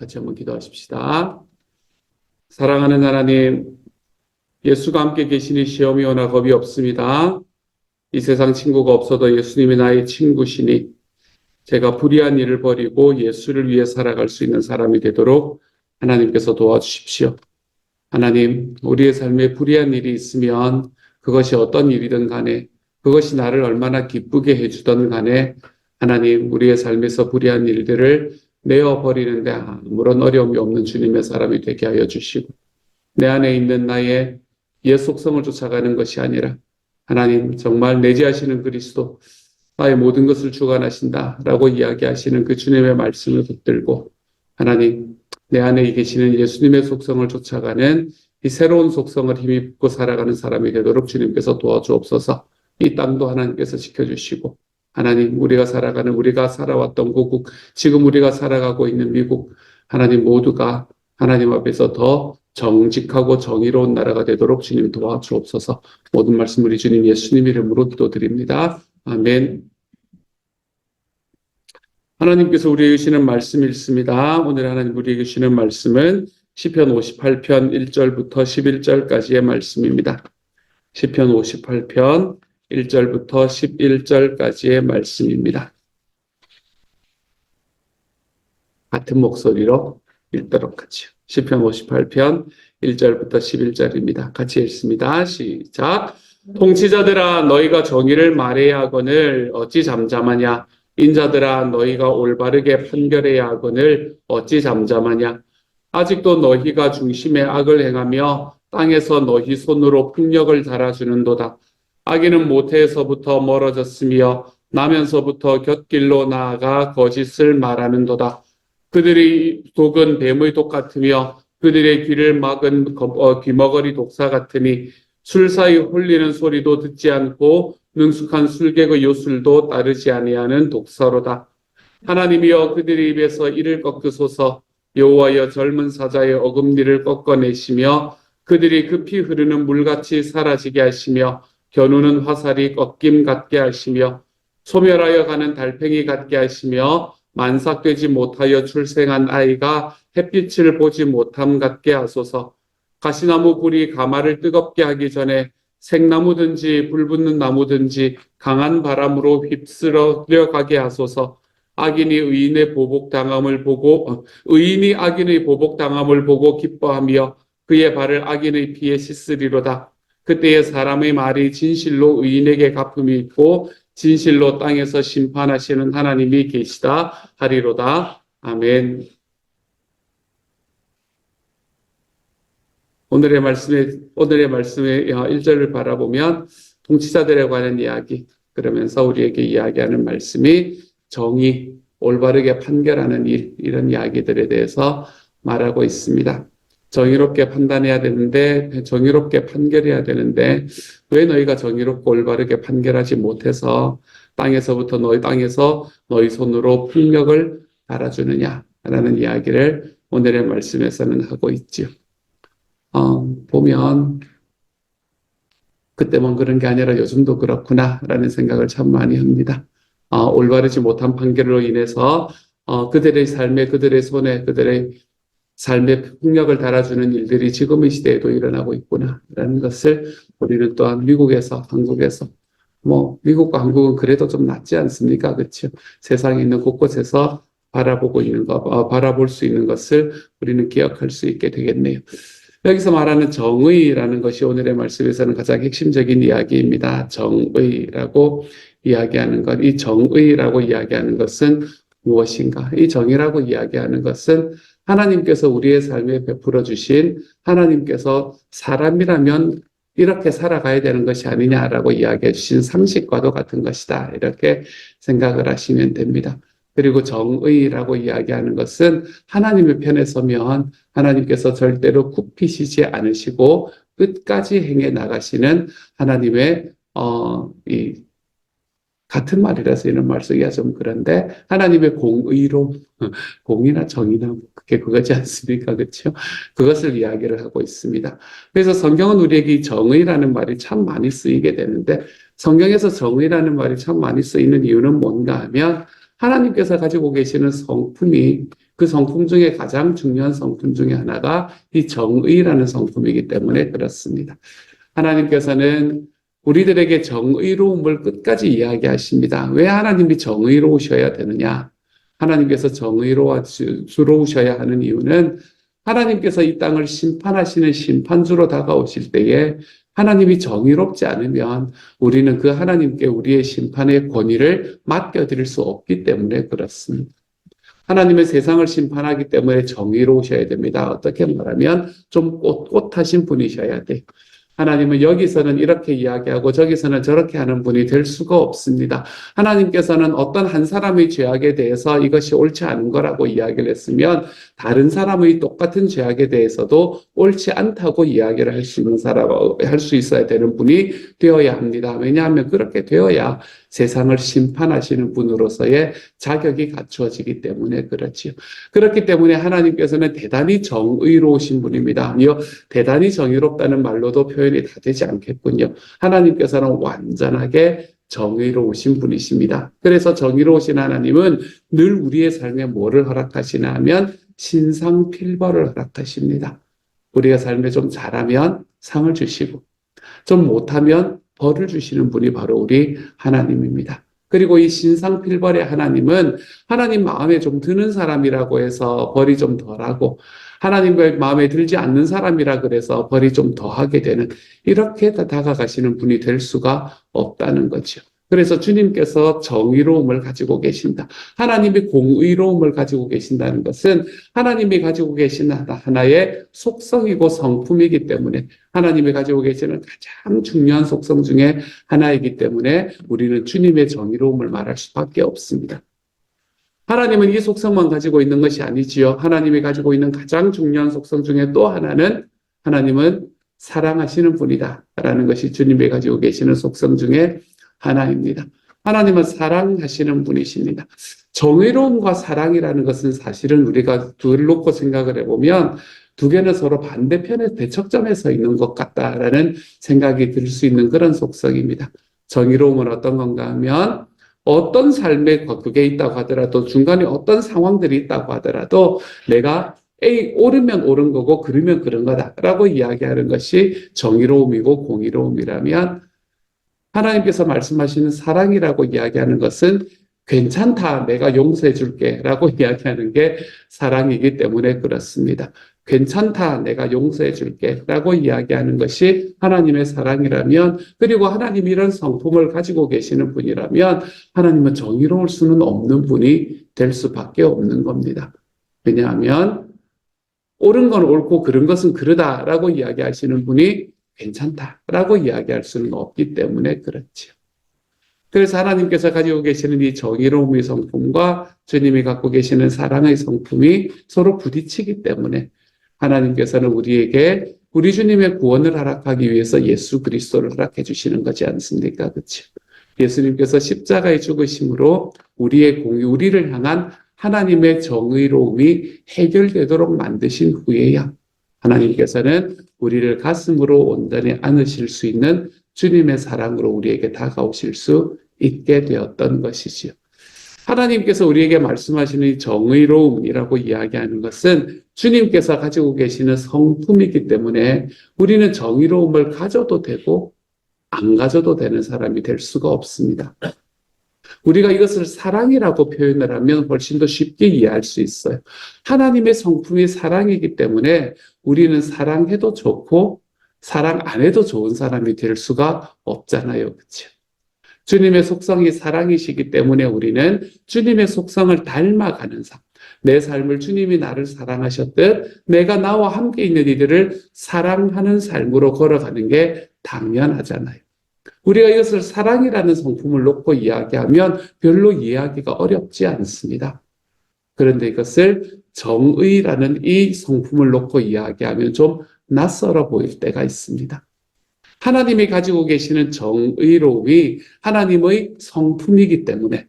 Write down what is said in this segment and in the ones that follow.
같이 한번 기도하십시다. 사랑하는 하나님, 예수가 함께 계시니 시험이 오나 겁이 없습니다. 이 세상 친구가 없어도 예수님이 나의 친구시니 제가 불의한 일을 버리고 예수를 위해 살아갈 수 있는 사람이 되도록 하나님께서 도와주십시오. 하나님, 우리의 삶에 불의한 일이 있으면 그것이 어떤 일이든 간에 그것이 나를 얼마나 기쁘게 해주든 간에 하나님, 우리의 삶에서 불의한 일들을 내어버리는데 아무런 어려움이 없는 주님의 사람이 되게 하여 주시고 내 안에 있는 나의 옛 속성을 쫓아가는 것이 아니라 하나님 정말 내재하시는 그리스도 나의 모든 것을 주관하신다라고 이야기하시는 그 주님의 말씀을 붙들고 하나님 내 안에 계시는 예수님의 속성을 쫓아가는 이 새로운 속성을 힘입고 살아가는 사람이 되도록 주님께서 도와주옵소서. 이 땅도 하나님께서 지켜주시고 하나님 우리가 살아왔던 고국 지금 우리가 살아가고 있는 미국 하나님 모두가 하나님 앞에서 더 정직하고 정의로운 나라가 되도록 주님 도와주옵소서. 모든 말씀 우리 주님 예수님 이름으로 기도드립니다. 아멘. 하나님께서 우리에게 주시는 말씀 읽습니다. 오늘 하나님 우리에게 주시는 말씀은 시편 58편 1절부터 11절까지의 말씀입니다. 시편 58편 1절부터 11절까지의 말씀입니다. 같은 목소리로 읽도록 하죠. 시편 58편 1절부터 11절입니다. 같이 읽습니다. 시작. 통치자들아 너희가 정의를 말해야 하거늘 어찌 잠잠하냐. 인자들아 너희가 올바르게 판결해야 하거늘 어찌 잠잠하냐. 아직도 너희가 중심에 악을 행하며 땅에서 너희 손으로 폭력을 달아주는도다. 악인은 모태에서부터 멀어졌으며 나면서부터 곁길로 나아가 거짓을 말하는도다. 그들의 독은 뱀의 독 같으며 그들의 귀를 막은 귀머거리 독사 같으니 술 사이 홀리는 소리도 듣지 않고 능숙한 술객의 요술도 따르지 아니하는 독사로다. 하나님이여 그들의 입에서 이를 꺾으소서. 여호와여 젊은 사자의 어금니를 꺾어내시며 그들이 급히 흐르는 물같이 사라지게 하시며 겨누는 화살이 꺾임 같게 하시며 소멸하여 가는 달팽이 같게 하시며 만삭되지 못하여 출생한 아이가 햇빛을 보지 못함 같게 하소서. 가시나무 불이 가마를 뜨겁게 하기 전에 생나무든지 불붙는 나무든지 강한 바람으로 휩쓸어 가게 하소서. 의인이 악인의 보복당함을 보고 기뻐하며 그의 발을 악인의 피에 씻으리로다. 그때에 사람의 말이 진실로 의인에게 갚음이 있고 진실로 땅에서 심판하시는 하나님이 계시다 하리로다. 아멘. 오늘의 말씀의 1절을 바라보면 통치자들에 관한 이야기, 그러면서 우리에게 이야기하는 말씀이 정의, 올바르게 판결하는 일, 이런 이야기들에 대해서 말하고 있습니다. 정의롭게 판단해야 되는데, 정의롭게 판결해야 되는데, 왜 너희가 정의롭고 올바르게 판결하지 못해서 땅에서 너희 손으로 폭력을 달아주느냐라는 이야기를 오늘의 말씀에서는 하고 있지요. 보면 그때만 그런 게 아니라 요즘도 그렇구나라는 생각을 참 많이 합니다. 올바르지 못한 판결로 인해서 그들의 삶에 폭력을 달아주는 일들이 지금의 시대에도 일어나고 있구나라는 것을 우리는 또한 한국에서 미국과 한국은 그래도 좀 낫지 않습니까? 그렇죠? 세상에 있는 곳곳에서 바라볼 수 있는 것을 우리는 기억할 수 있게 되겠네요. 여기서 말하는 정의라는 것이 오늘의 말씀에서는 가장 핵심적인 이야기입니다. 정의라고 이야기하는 것, 이 정의라고 이야기하는 것은 무엇인가? 이 정의라고 이야기하는 것은 하나님께서 우리의 삶에 베풀어 주신 하나님께서 사람이라면 이렇게 살아가야 되는 것이 아니냐라고 이야기해 주신 상식과도 같은 것이다. 이렇게 생각을 하시면 됩니다. 그리고 정의라고 이야기하는 것은 하나님의 편에 서면 하나님께서 절대로 굽히시지 않으시고 끝까지 행해 나가시는 하나님의 같은 말이라서 이런 말 쓰기가 좀 그런데 하나님의 공의로 공이나 정의나 그거지 않습니까? 그렇죠? 그것을 이야기를 하고 있습니다. 그래서 성경은 우리에게 이 정의라는 말이 참 많이 쓰이게 되는데 성경에서 정의라는 말이 참 많이 쓰이는 이유는 뭔가 하면 하나님께서 가지고 계시는 성품이 그 성품 중에 가장 중요한 성품 중에 하나가 이 정의라는 성품이기 때문에 그렇습니다. 하나님께서는 우리들에게 정의로움을 끝까지 이야기하십니다. 왜 하나님이 정의로우셔야 되느냐? 하나님께서 정의로우셔야 하는 이유는 하나님께서 이 땅을 심판하시는 심판주로 다가오실 때에 하나님이 정의롭지 않으면 우리는 그 하나님께 우리의 심판의 권위를 맡겨드릴 수 없기 때문에 그렇습니다. 하나님은 세상을 심판하기 때문에 정의로우셔야 됩니다. 어떻게 말하면 좀 꼿꼿하신 분이셔야 돼요. 하나님은 여기서는 이렇게 이야기하고 저기서는 저렇게 하는 분이 될 수가 없습니다. 하나님께서는 어떤 한 사람의 죄악에 대해서 이것이 옳지 않은 거라고 이야기를 했으면 다른 사람의 똑같은 죄악에 대해서도 옳지 않다고 이야기를 할 수 있는 할 수 있어야 되는 분이 되어야 합니다. 왜냐하면 그렇게 되어야 세상을 심판하시는 분으로서의 자격이 갖추어지기 때문에 그렇지요. 그렇기 때문에 하나님께서는 대단히 정의로우신 분입니다. 대단히 정의롭다는 말로도 표현이 다 되지 않겠군요. 하나님께서는 완전하게 정의로우신 분이십니다. 그래서 정의로우신 하나님은 늘 우리의 삶에 뭐를 허락하시나 하면 신상필벌을 허락하십니다. 우리가 삶에 좀 잘하면 상을 주시고 좀 못하면 벌을 주시는 분이 바로 우리 하나님입니다. 그리고 이 신상필벌의 하나님은 하나님 마음에 좀 드는 사람이라고 해서 벌이 좀 덜하고 하나님의 마음에 들지 않는 사람이라 그래서 벌이 좀 더하게 되는 이렇게 다가가시는 분이 될 수가 없다는 거죠. 그래서 주님께서 정의로움을 가지고 계신다. 하나님이 공의로움을 가지고 계신다는 것은 하나님이 가지고 계신 하나의 속성이고 성품이기 때문에 하나님이 가지고 계시는 가장 중요한 속성 중에 하나이기 때문에 우리는 주님의 정의로움을 말할 수밖에 없습니다. 하나님은 이 속성만 가지고 있는 것이 아니지요. 하나님이 가지고 있는 가장 중요한 속성 중에 또 하나는 하나님은 사랑하시는 분이다 라는 것이 주님이 가지고 계시는 속성 중에 하나입니다. 하나님은 사랑하시는 분이십니다. 정의로움과 사랑이라는 것은 사실은 우리가 둘 놓고 생각을 해보면 두 개는 서로 반대편의 대척점에 서 있는 것 같다라는 생각이 들 수 있는 그런 속성입니다. 정의로움은 어떤 건가 하면 어떤 삶의 거국에 있다고 하더라도 중간에 어떤 상황들이 있다고 하더라도 내가 옳으면 옳은 거고 그르면 그런 거다라고 이야기하는 것이 정의로움이고 공의로움이라면 하나님께서 말씀하시는 사랑이라고 이야기하는 것은 괜찮다, 내가 용서해 줄게 라고 이야기하는 게 사랑이기 때문에 그렇습니다. 괜찮다, 내가 용서해 줄게 라고 이야기하는 것이 하나님의 사랑이라면, 그리고 하나님이 이런 성품을 가지고 계시는 분이라면 하나님은 정의로울 수는 없는 분이 될 수밖에 없는 겁니다. 왜냐하면 옳은 건 옳고 그른 것은 그르다라고 이야기하시는 분이 괜찮다라고 이야기할 수는 없기 때문에 그렇죠. 그래서 하나님께서 가지고 계시는 이 정의로움의 성품과 주님이 갖고 계시는 사랑의 성품이 서로 부딪히기 때문에 하나님께서는 우리에게 우리 주님의 구원을 허락하기 위해서 예수 그리스도를 허락해 주시는 거지 않습니까? 그렇죠? 예수님께서 십자가의 죽으심으로 우리를 향한 하나님의 정의로움이 해결되도록 만드신 후에야 하나님께서는 우리를 가슴으로 온전히 안으실 수 있는 주님의 사랑으로 우리에게 다가오실 수 있게 되었던 것이지요. 하나님께서 우리에게 말씀하시는 이 정의로움이라고 이야기하는 것은 주님께서 가지고 계시는 성품이기 때문에 우리는 정의로움을 가져도 되고 안 가져도 되는 사람이 될 수가 없습니다. 우리가 이것을 사랑이라고 표현을 하면 훨씬 더 쉽게 이해할 수 있어요. 하나님의 성품이 사랑이기 때문에 우리는 사랑해도 좋고 사랑 안 해도 좋은 사람이 될 수가 없잖아요. 그렇죠? 주님의 속성이 사랑이시기 때문에 우리는 주님의 속성을 닮아가는 삶, 내 삶을 주님이 나를 사랑하셨듯 내가 나와 함께 있는 이들을 사랑하는 삶으로 걸어가는 게 당연하잖아요. 우리가 이것을 사랑이라는 성품을 놓고 이야기하면 별로 이해하기가 어렵지 않습니다. 그런데 이것을 정의라는 이 성품을 놓고 이야기하면 좀 낯설어 보일 때가 있습니다. 하나님이 가지고 계시는 정의로움이 하나님의 성품이기 때문에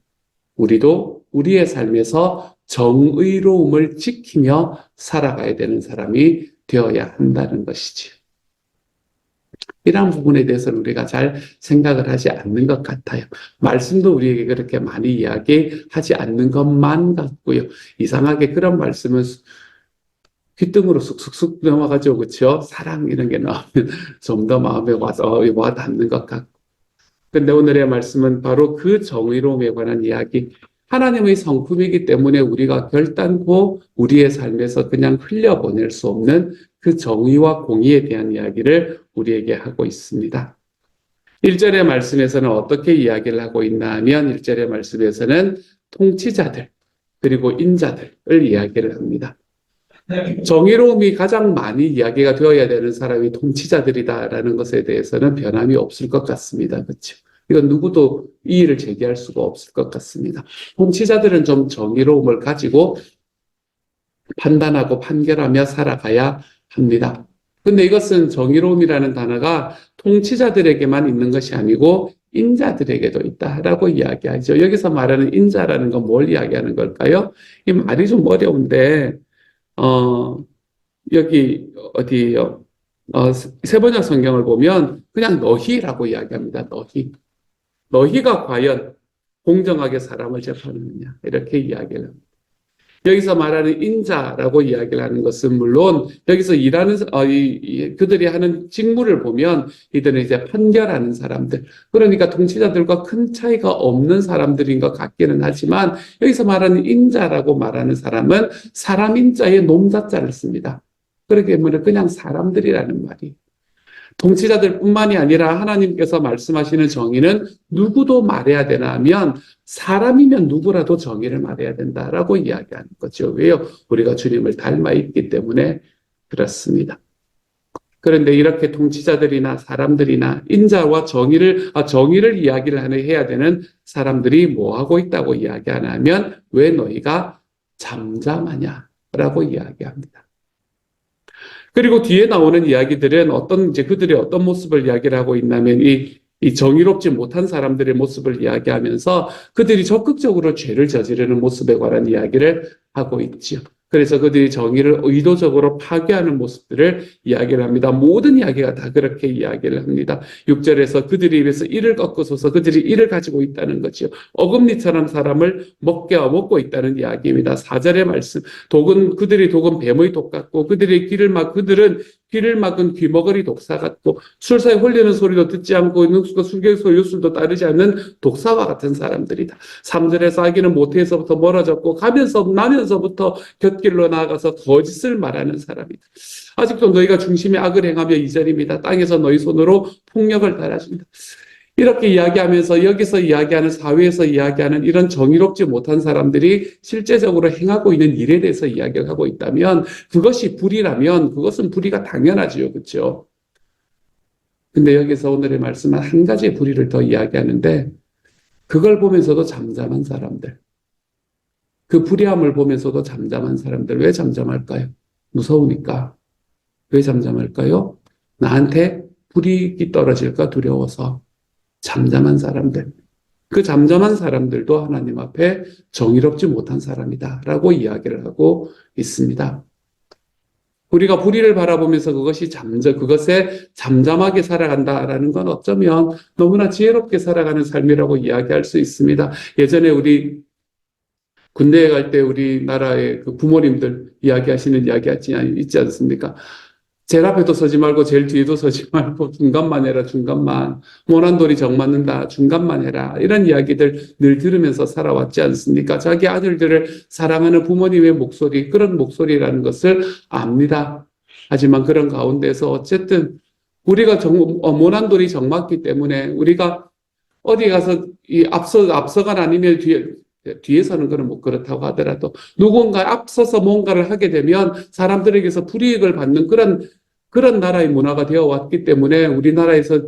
우리도 우리의 삶에서 정의로움을 지키며 살아가야 되는 사람이 되어야 한다는 것이지요. 이런 부분에 대해서는 우리가 잘 생각을 하지 않는 것 같아요. 말씀도 우리에게 그렇게 많이 이야기하지 않는 것만 같고요. 이상하게 그런 말씀은 귓등으로 쑥쑥쑥 넘어가죠. 그렇죠? 사랑 이런 게 나오면 좀 더 마음에 와 닿는 것 같고. 근데 오늘의 말씀은 바로 그 정의로움에 관한 이야기. 하나님의 성품이기 때문에 우리가 결단코 우리의 삶에서 그냥 흘려보낼 수 없는 그 정의와 공의에 대한 이야기를 우리에게 하고 있습니다. 1절의 말씀에서는 어떻게 이야기를 하고 있나 하면 1절의 말씀에서는 통치자들 그리고 인자들을 이야기를 합니다. 정의로움이 가장 많이 이야기가 되어야 되는 사람이 통치자들이다라는 것에 대해서는 변함이 없을 것 같습니다. 그렇죠? 이건 누구도 이의를 제기할 수가 없을 것 같습니다. 통치자들은 좀 정의로움을 가지고 판단하고 판결하며 살아가야 합니다. 근데 이것은 정의로움이라는 단어가 통치자들에게만 있는 것이 아니고 인자들에게도 있다라고 이야기하죠. 여기서 말하는 인자라는 건 뭘 이야기하는 걸까요? 이 말이 좀 어려운데 여기 어디요? 세번역 성경을 보면 그냥 너희라고 이야기합니다. 너희. 너희가 과연 공정하게 사람을 재판하느냐 이렇게 이야기를 합니다. 여기서 말하는 인자라고 이야기를 하는 것은 물론 여기서 일하는 그들이 하는 직무를 보면 이들은 이제 판결하는 사람들, 그러니까 통치자들과 큰 차이가 없는 사람들인 것 같기는 하지만 여기서 말하는 인자라고 말하는 사람은 사람 인자에 놈자자를 씁니다. 그렇기 때문에 그냥 사람들이라는 말이. 통치자들뿐만이 아니라 하나님께서 말씀하시는 정의는 누구도 말해야 되나 하면 사람이면 누구라도 정의를 말해야 된다라고 이야기하는 거죠. 왜요? 우리가 주님을 닮아 있기 때문에 그렇습니다. 그런데 이렇게 통치자들이나 사람들이나 인자와 정의를 이야기를 해야 되는 사람들이 뭐 하고 있다고 이야기하나 하면 왜 너희가 잠잠하냐라고 이야기합니다. 그리고 뒤에 나오는 이야기들은 그들이 어떤 모습을 이야기를 하고 있냐면 이 정의롭지 못한 사람들의 모습을 이야기하면서 그들이 적극적으로 죄를 저지르는 모습에 관한 이야기를 하고 있지요. 그래서 그들이 정의를 의도적으로 파괴하는 모습들을 이야기를 합니다. 모든 이야기가 다 그렇게 이야기를 합니다. 6절에서 그들의 입에서 이를 꺾어서서 그들이 이를 가지고 있다는 거죠. 어금니처럼 사람을 먹고 있다는 이야기입니다. 4절의 말씀, 그들이 독은 뱀의 독 같고 그들은 귀를 막은 귀머거리 독사 같고 술사에 홀리는 소리도 듣지 않고 술객소 유술도 따르지 않는 독사와 같은 사람들이다. 3절에서 아기는 모태에서부터 멀어졌고 나면서부터 곁길로 나아가서 거짓을 말하는 사람이다. 아직도 너희가 중심에 악을 행하며 2절입니다. 땅에서 너희 손으로 폭력을 달아준다. 이렇게 이야기하면서 여기서 이야기하는 사회에서 이야기하는 이런 정의롭지 못한 사람들이 실제적으로 행하고 있는 일에 대해서 이야기를 하고 있다면 그것이 불의라면 그것은 불의가 당연하지요. 그렇죠? 근데 여기서 오늘의 말씀은 한 가지의 불의를 더 이야기하는데 그걸 보면서도 잠잠한 사람들, 그 불의함을 보면서도 잠잠한 사람들, 왜 잠잠할까요? 무서우니까. 왜 잠잠할까요? 나한테 불이익이 떨어질까 두려워서. 잠잠한 사람들. 그 잠잠한 사람들도 하나님 앞에 정의롭지 못한 사람이다 라고 이야기를 하고 있습니다. 우리가 불의를 바라보면서 그것에 잠잠하게 살아간다라는 건 어쩌면 너무나 지혜롭게 살아가는 삶이라고 이야기할 수 있습니다. 예전에 우리 군대에 갈 때 우리나라의 그 부모님들 이야기하시는 이야기 있지 않습니까? 제일 앞에도 서지 말고 제일 뒤에도 서지 말고 중간만 해라. 중간만. 모난 돌이 정 맞는다. 중간만 해라. 이런 이야기들 늘 들으면서 살아왔지 않습니까? 자기 아들들을 사랑하는 부모님의 목소리, 그런 목소리라는 것을 압니다. 하지만 그런 가운데서 어쨌든 우리가 모난 돌이 정 맞기 때문에 우리가 어디 가서 앞서가 아니면 뒤에서는 그런 뭐 그렇다고 하더라도 누군가 앞서서 뭔가를 하게 되면 사람들에게서 불이익을 받는 그런 나라의 문화가 되어 왔기 때문에 우리나라에서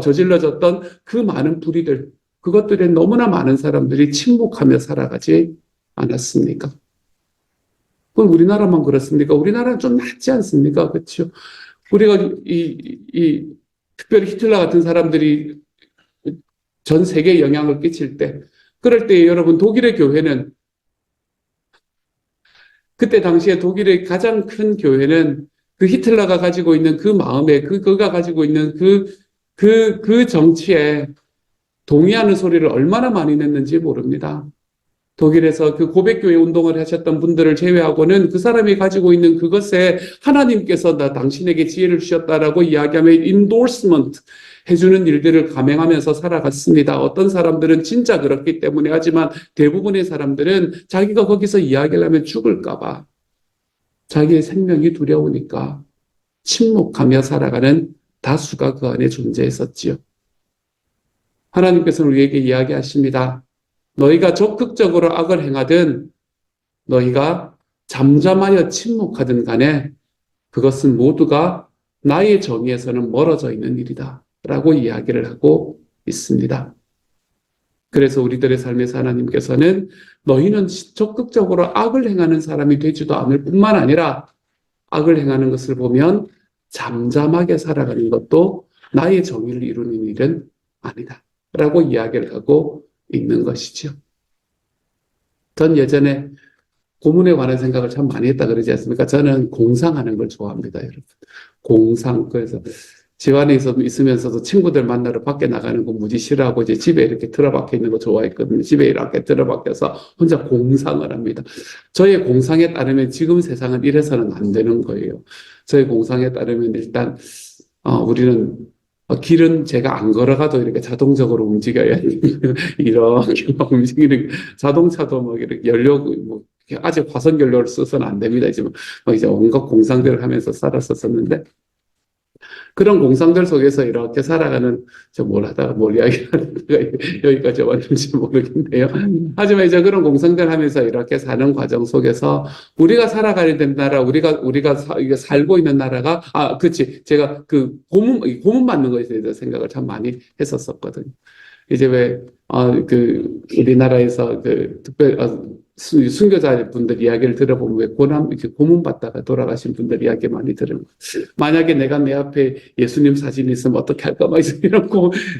저질러졌던 그 많은 불의들, 그것들에 너무나 많은 사람들이 침묵하며 살아가지 않았습니까? 그건 우리나라만 그렇습니까? 우리나라는 좀 낫지 않습니까? 그렇죠? 우리가 특별히 히틀러 같은 사람들이 전 세계에 영향을 끼칠 때, 그럴 때 여러분 독일의 교회는 그때 당시에 독일의 가장 큰 교회는 그 히틀러가 가지고 있는 그 마음에, 그가 가지고 있는 그 정치에 동의하는 소리를 얼마나 많이 냈는지 모릅니다. 독일에서 그 고백교회 운동을 하셨던 분들을 제외하고는 그 사람이 가지고 있는 그것에 하나님께서 나 당신에게 지혜를 주셨다라고 이야기하며 인도스먼트 해주는 일들을 감행하면서 살아갔습니다. 어떤 사람들은 진짜 그렇기 때문에 하지만 대부분의 사람들은 자기가 거기서 이야기를 하면 죽을까봐 자기의 생명이 두려우니까 침묵하며 살아가는 다수가 그 안에 존재했었지요. 하나님께서는 우리에게 이야기하십니다. 너희가 적극적으로 악을 행하든 너희가 잠잠하여 침묵하든 간에 그것은 모두가 나의 정의에서는 멀어져 있는 일이다 라고 이야기를 하고 있습니다. 그래서 우리들의 삶에서 하나님께서는 너희는 적극적으로 악을 행하는 사람이 되지도 않을 뿐만 아니라 악을 행하는 것을 보면 잠잠하게 살아가는 것도 나의 정의를 이루는 일은 아니다 라고 이야기를 하고 있는 것이죠. 전 예전에 고문에 관한 생각을 참 많이 했다 그러지 않습니까? 저는 공상하는 걸 좋아합니다, 여러분. 공상. 그래서 집안에 있으면서도 친구들 만나러 밖에 나가는 거 무지 싫어하고 이제 집에 이렇게 들어박혀 있는 거 좋아했거든요. 집에 이렇게 들어박혀서 혼자 공상을 합니다. 저의 공상에 따르면 지금 세상은 이래서는 안 되는 거예요. 저의 공상에 따르면 일단 우리는 길은 제가 안 걸어가도 이렇게 자동적으로 움직여야 이렇게 막 움직이는 자동차도 막 이렇게 연료 뭐 아직 화석 연료를 써서는 안 됩니다. 이제 온갖 공상들을 하면서 살았었는데 그런 공상들 속에서 이렇게 살아가는 뭘 하다가 뭘 이야기하다가 여기까지 왔는지 모르겠네요. 하지만 이제 그런 공상들 하면서 이렇게 사는 과정 속에서 우리가 살아가야 된 나라, 우리가 살고 있는 나라가 그치. 제가 그 고문 받는 것에 대해서 생각을 참 많이 했었거든요. 이제 우리나라에서 순교자분들 이야기를 들어보면 왜 이렇게 고문받다가 돌아가신 분들 이야기 많이 들어요. 만약에 내가 내 앞에 예수님 사진이 있으면 어떻게 할까 막 이런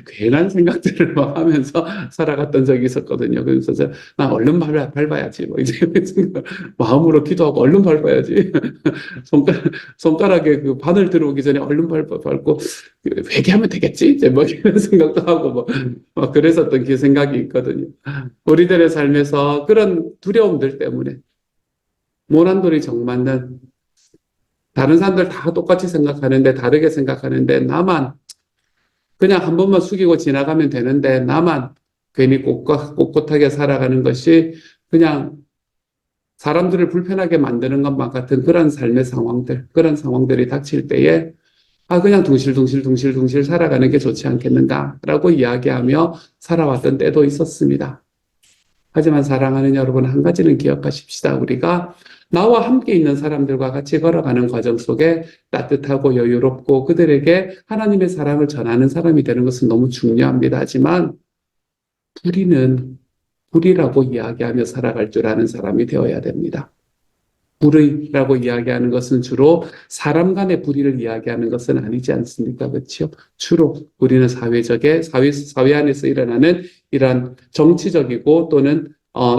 괜한 생각들을 막 하면서 살아갔던 적이 있었거든요. 그래서 나 얼른 밟아야지. 뭐 이제 마음으로 기도하고 얼른 밟아야지. 손가락에 그 바늘 들어오기 전에 얼른 밟고 회개하면 되겠지. 이제 뭐 이런 생각도 하고 뭐 그랬었던 그 생각이 있거든요. 우리들의 삶에서 그런 두려움들 때문에 모난돌이 정맞는 다른 사람들 다 똑같이 생각하는데 다르게 생각하는데 나만 그냥 한 번만 숙이고 지나가면 되는데 나만 괜히 꼿꼿하게 살아가는 것이 그냥 사람들을 불편하게 만드는 것만 같은 그런 삶의 상황들, 그런 상황들이 닥칠 때에 그냥 둥실둥실 살아가는 게 좋지 않겠는가라고 이야기하며 살아왔던 때도 있었습니다. 하지만 사랑하는 여러분, 한 가지는 기억하십시다. 우리가 나와 함께 있는 사람들과 같이 걸어가는 과정 속에 따뜻하고 여유롭고 그들에게 하나님의 사랑을 전하는 사람이 되는 것은 너무 중요합니다. 하지만 불이라고 이야기하며 살아갈 줄 아는 사람이 되어야 됩니다. 불의라고 이야기하는 것은 주로 사람 간의 불의를 이야기하는 것은 아니지 않습니까? 그렇죠? 주로 우리는 사회 안에서 일어나는 이러한 정치적이고 또는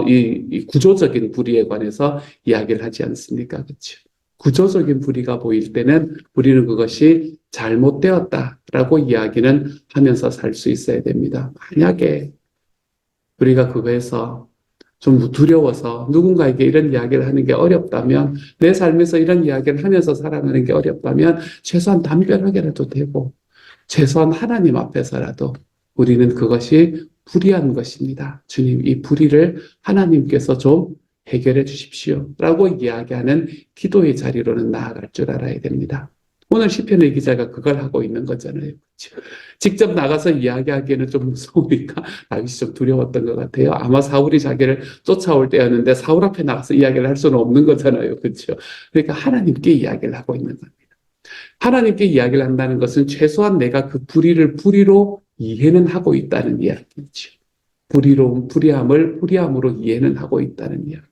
이 구조적인 불의에 관해서 이야기를 하지 않습니까? 그렇죠? 구조적인 불의가 보일 때는 우리는 그것이 잘못되었다라고 이야기는 하면서 살 수 있어야 됩니다. 만약에 우리가 그거에서 좀 두려워서 누군가에게 이런 이야기를 하는 게 어렵다면 내 삶에서 이런 이야기를 하면서 살아가는 게 어렵다면 최소한 담벼락이라도 되고 최소한 하나님 앞에서라도 우리는 그것이 불의한 것입니다. 주님, 이 불의를 하나님께서 좀 해결해 주십시오 라고 이야기하는 기도의 자리로는 나아갈 줄 알아야 됩니다. 오늘 시편의 기자가 그걸 하고 있는 거잖아요. 그렇죠? 직접 나가서 이야기하기에는 좀 무서우니까 다윗이 좀 두려웠던 것 같아요. 아마 사울이 자기를 쫓아올 때였는데 사울 앞에 나가서 이야기를 할 수는 없는 거잖아요. 그렇죠? 그러니까 하나님께 이야기를 하고 있는 겁니다. 하나님께 이야기를 한다는 것은 최소한 내가 그 불의로 이해는 하고 있다는 이야기죠. 불의함을 불의함으로 이해는 하고 있다는 이야기.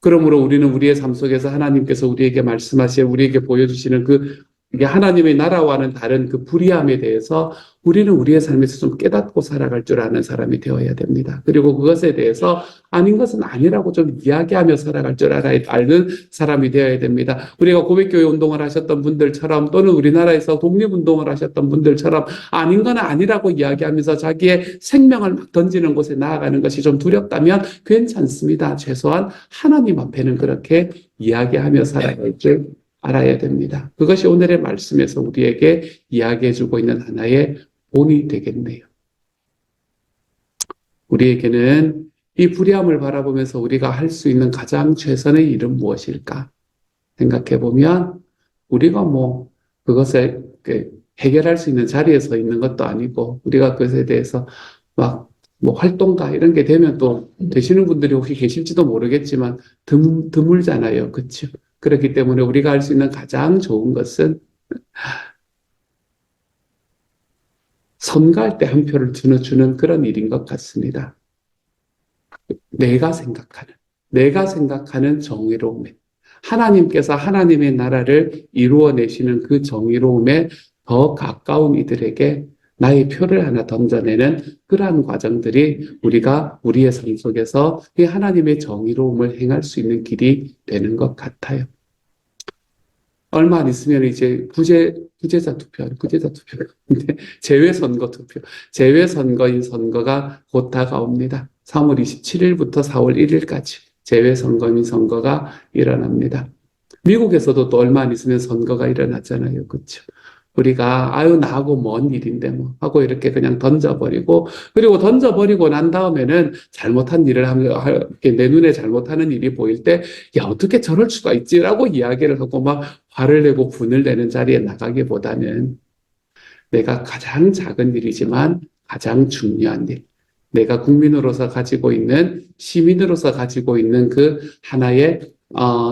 그러므로 우리는 우리의 삶 속에서 하나님께서 우리에게 말씀하시고 우리에게 보여주시는 그 이게 하나님의 나라와는 다른 그 불의함에 대해서 우리는 우리의 삶에서 좀 깨닫고 살아갈 줄 아는 사람이 되어야 됩니다. 그리고 그것에 대해서 아닌 것은 아니라고 좀 이야기하며 살아갈 줄 아는 사람이 되어야 됩니다. 우리가 고백교회 운동을 하셨던 분들처럼 또는 우리나라에서 독립운동을 하셨던 분들처럼 아닌 건 아니라고 이야기하면서 자기의 생명을 막 던지는 곳에 나아가는 것이 좀 두렵다면 괜찮습니다. 최소한 하나님 앞에는 그렇게 이야기하며 살아갈 줄 알아야 됩니다. 그것이 오늘의 말씀에서 우리에게 이야기해주고 있는 하나의 본이 되겠네요. 우리에게는 이 불의함을 바라보면서 우리가 할 수 있는 가장 최선의 일은 무엇일까 생각해 보면 우리가 그것을 해결할 수 있는 자리에 서 있는 것도 아니고 우리가 그것에 대해서 활동가 이런 게 되면 또 되시는 분들이 혹시 계실지도 모르겠지만 드물잖아요. 그렇죠? 그렇기 때문에 우리가 할 수 있는 가장 좋은 것은 선거할 때 한 표를 주는 그런 일인 것 같습니다. 내가 생각하는 정의로움에 하나님께서 하나님의 나라를 이루어내시는 그 정의로움에 더 가까운 이들에게 나의 표를 하나 던져내는 그러한 과정들이 우리가 우리의 삶 속에서 이 하나님의 정의로움을 행할 수 있는 길이 되는 것 같아요. 얼마 안 있으면 이제 구제자 투표, 근데 재외선거인 선거가 곧 다가옵니다. 3월 27일부터 4월 1일까지 재외선거인 선거가 일어납니다. 미국에서도 또 얼마 안 있으면 선거가 일어나잖아요. 그렇죠? 우리가 나하고 먼 일인데 하고 이렇게 그냥 던져버리고 그리고 던져버리고 난 다음에는 잘못한 일을 하면 내 눈에 잘못하는 일이 보일 때 야 어떻게 저럴 수가 있지라고 이야기를 하고 막 화를 내고 분을 내는 자리에 나가기보다는 내가 가장 작은 일이지만 가장 중요한 일 내가 국민으로서 가지고 있는 시민으로서 가지고 있는 그 하나의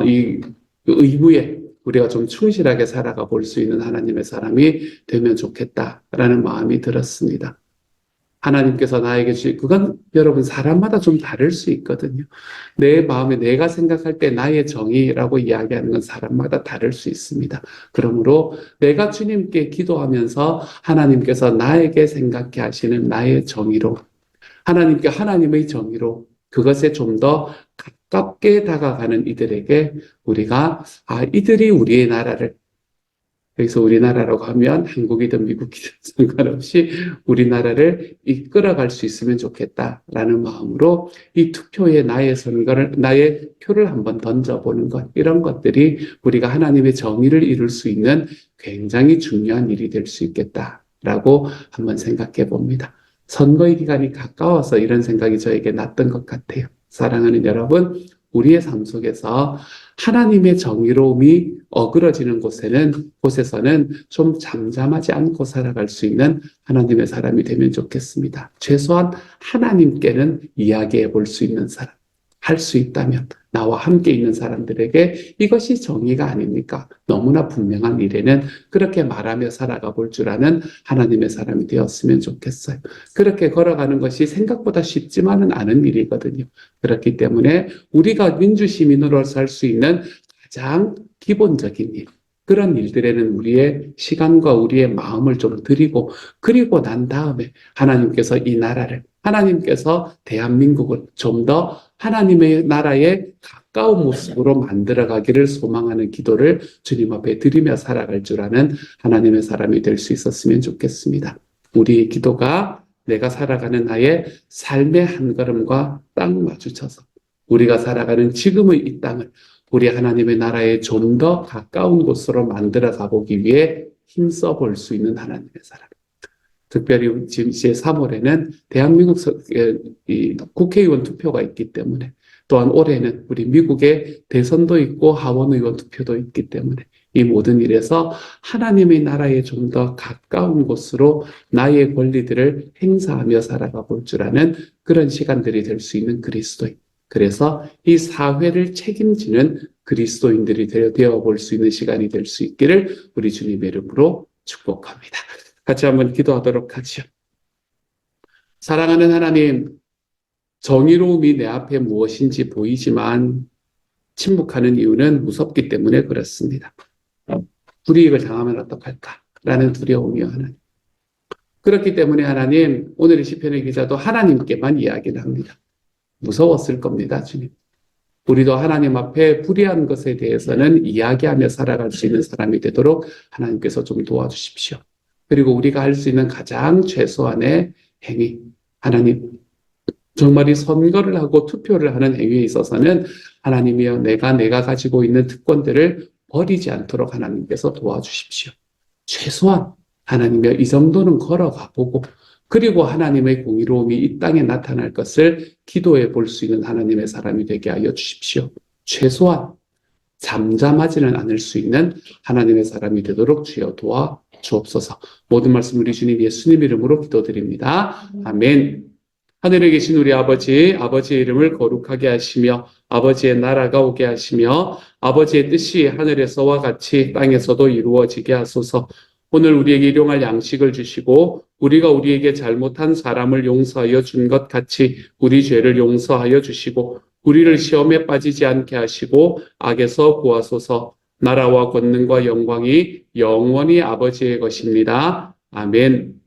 이 의무에 우리가 좀 충실하게 살아가 볼 수 있는 하나님의 사람이 되면 좋겠다라는 마음이 들었습니다. 하나님께서 나에게 그건 여러분 사람마다 좀 다를 수 있거든요. 내 마음에 내가 생각할 때 나의 정의라고 이야기하는 건 사람마다 다를 수 있습니다. 그러므로 내가 주님께 기도하면서 하나님께서 나에게 생각해 하시는 나의 정의로 하나님께 하나님의 정의로 그것에 좀 더 가깝게 다가가는 이들에게 우리가 이들이 우리의 나라를 여기서 우리나라라고 하면 한국이든 미국이든 상관없이 우리나라를 이끌어갈 수 있으면 좋겠다라는 마음으로 이 투표에 나의 표를 한번 던져보는 것 이런 것들이 우리가 하나님의 정의를 이룰 수 있는 굉장히 중요한 일이 될 수 있겠다라고 한번 생각해 봅니다. 선거의 기간이 가까워서 이런 생각이 저에게 났던 것 같아요. 사랑하는 여러분, 우리의 삶 속에서 하나님의 정의로움이 어그러지는 곳에서는 좀 잠잠하지 않고 살아갈 수 있는 하나님의 사람이 되면 좋겠습니다. 최소한 하나님께는 이야기해 볼 수 있는 사람, 할 수 있다면 나와 함께 있는 사람들에게 이것이 정의가 아닙니까? 너무나 분명한 일에는 그렇게 말하며 살아가 볼 줄 아는 하나님의 사람이 되었으면 좋겠어요. 그렇게 걸어가는 것이 생각보다 쉽지만은 않은 일이거든요. 그렇기 때문에 우리가 민주시민으로서 할 수 있는 가장 기본적인 일, 그런 일들에는 우리의 시간과 우리의 마음을 좀 드리고 그리고 난 다음에 하나님께서 이 나라를 하나님께서 대한민국을 좀 더 하나님의 나라에 가까운 모습으로 만들어가기를 소망하는 기도를 주님 앞에 드리며 살아갈 줄 아는 하나님의 사람이 될 수 있었으면 좋겠습니다. 우리의 기도가 내가 살아가는 나의 삶의 한 걸음과 딱 마주쳐서 우리가 살아가는 지금의 이 땅을 우리 하나님의 나라에 좀 더 가까운 곳으로 만들어 가보기 위해 힘써 볼 수 있는 하나님의 사람. 특별히 지금 이제 3월에는 대한민국 국회의원 투표가 있기 때문에 또한 올해는 우리 미국의 대선도 있고 하원의원 투표도 있기 때문에 이 모든 일에서 하나님의 나라에 좀 더 가까운 곳으로 나의 권리들을 행사하며 살아가 볼 줄 아는 그런 시간들이 될 수 있는 그리스도인. 그래서 이 사회를 책임지는 그리스도인들이 되어 볼 수 있는 시간이 될 수 있기를 우리 주님의 이름으로 축복합니다. 같이 한번 기도하도록 하죠. 사랑하는 하나님, 정의로움이 내 앞에 무엇인지 보이지만 침묵하는 이유는 무섭기 때문에 그렇습니다. 불이익을 당하면 어떡할까라는 두려움이요, 하나님. 그렇기 때문에 하나님, 오늘 이 시편의 기자도 하나님께만 이야기를 합니다. 무서웠을 겁니다, 주님. 우리도 하나님 앞에 불의한 것에 대해서는 이야기하며 살아갈 수 있는 사람이 되도록 하나님께서 좀 도와주십시오. 그리고 우리가 할 수 있는 가장 최소한의 행위, 하나님, 정말 이 선거를 하고 투표를 하는 행위에 있어서는 하나님이여 내가 가지고 있는 특권들을 버리지 않도록 하나님께서 도와주십시오. 최소한 하나님이여 이 정도는 걸어가 보고 그리고 하나님의 공의로움이 이 땅에 나타날 것을 기도해 볼 수 있는 하나님의 사람이 되게 하여 주십시오. 최소한 잠잠하지는 않을 수 있는 하나님의 사람이 되도록 주여 도와 주옵소서. 모든 말씀 우리 주님 예수님 이름으로 기도드립니다. 아멘. 하늘에 계신 우리 아버지, 아버지의 이름을 거룩하게 하시며 아버지의 나라가 오게 하시며 아버지의 뜻이 하늘에서와 같이 땅에서도 이루어지게 하소서. 오늘 우리에게 일용할 양식을 주시고 우리가 우리에게 잘못한 사람을 용서하여 준 것 같이 우리 죄를 용서하여 주시고 우리를 시험에 빠지지 않게 하시고 악에서 구하소서. 나라와 권능과 영광이 영원히 아버지의 것입니다. 아멘.